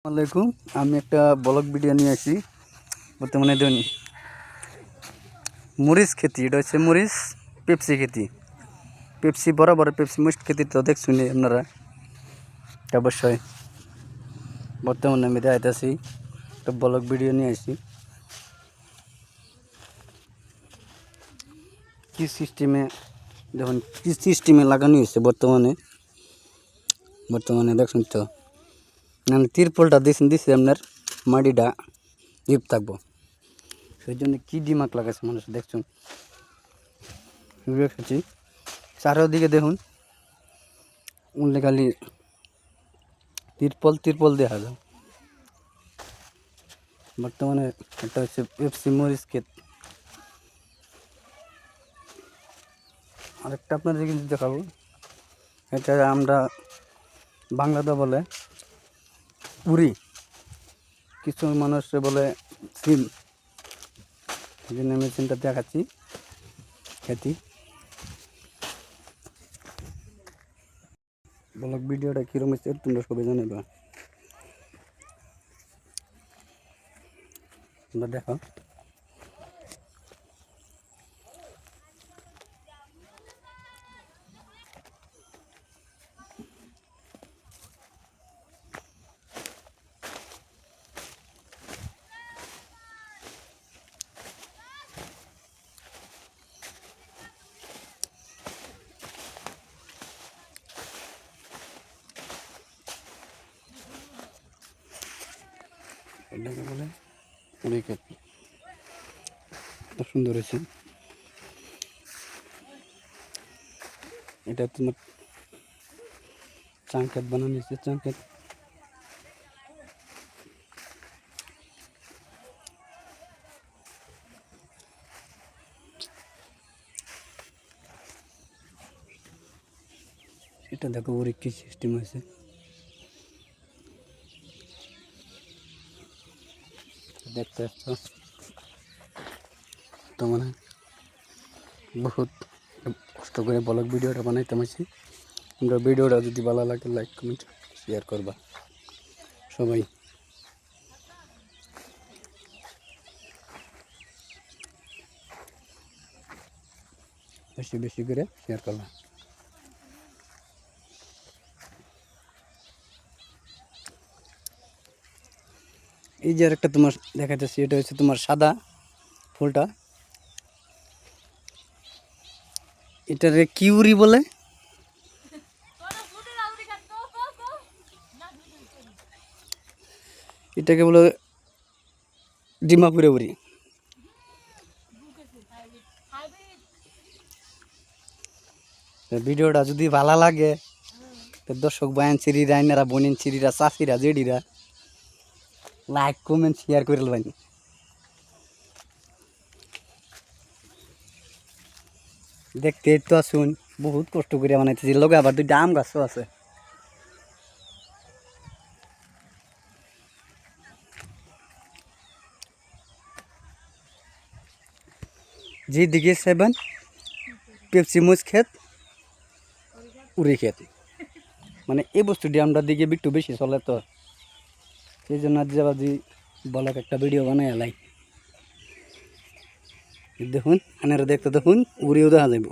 আসসালামাইকুম। আমি একটা ব্লগ ভিডিও নিয়ে আসি। বর্তমানে দেখুন মরিচ খেতি, এটা হচ্ছে মরিচ পেপসি খেতি। পেপসি বরাবর পেপসি মুষ্ট খেতি তো দেখছুন আপনারা অবশ্যই। বর্তমানে আমি দেখাইতেছি একটা ব্লগ ভিডিও নিয়ে আসি। কি সিস্টেমে দেখুন, কি সিস্টেমে লাগানো হয়েছে বর্তমানে দেখুন তো। মানে তিরপলটা দিছে আপনার মাটিটা ডিপ থাকবো, সেই জন্য কী দিমাগ লাগাচ্ছে মানুষ দেখছুন। রেখেছি চারিদিকে দেখুন উনলে খালি তিরপল দেখা যায়। বর্তমানে এটা হচ্ছে পেপসি মরিচ ক্ষেত। আরেকটা আপনাদের কিন্তু দেখাবো, এটা আমরা বাংলাতে বলে উড়ি, কিছু মানুষ বলে সিম। এই জন্য আমি সিমটা দেখাচ্ছি খেতি। ব্লগ ভিডিওটা কীরকম হচ্ছে তোমরা সবাই জানাবা, তোমরা দেখো। এটাকে বলে উড়ি ক্ষেত, কত সুন্দর হয়েছে। এটা তোমার চাংক্ষেত বানানো হয়েছে, চাংক্ষেত। এটা দেখো উড়ি কি সিস্টেম হয়েছে, দেখতে পাচ্ছ। তো মানে বহুত কষ্ট করে ব্লগ ভিডিওটা বানাইতে পারছি। তোমরা ভিডিওটা যদি ভালো লাগে লাইক কমেন্ট শেয়ার করবা সবাই। বেশি বেশি করে শেয়ার করবা। এই যে আরেকটা তোমার দেখাইতেছি, এটা হচ্ছে তোমার সাদা ফুলটা, এটারে কিউরি বলে। এটাকে বলে ডিমাপুরে উড়ি। ভিডিওটা যদি ভালো লাগে তো দর্শক বায়ান চিরিরা, আইনারা বোনেন চিরিরা, চাষিরা জেডিরা লাইক কমেন্ট শেয়ার করে নেবেন। দেখতে তো আসুন, বহুত কষ্ট করে বানাইতেছি। লগে আবার দুইটা আম গাছও আছে। যেদিকে সেভেন পেপসি মুজ ক্ষেত, উড়ি ক্ষেত, মানে এই বস্তুটি আমরা দিকে একটু বেশি চলে, তো সেই জন্য যে বলক একটা ভিডিও বানাই এলাই। দেখুন আনারা দেখতে দেখুন, উড়িও দেখা যাইব।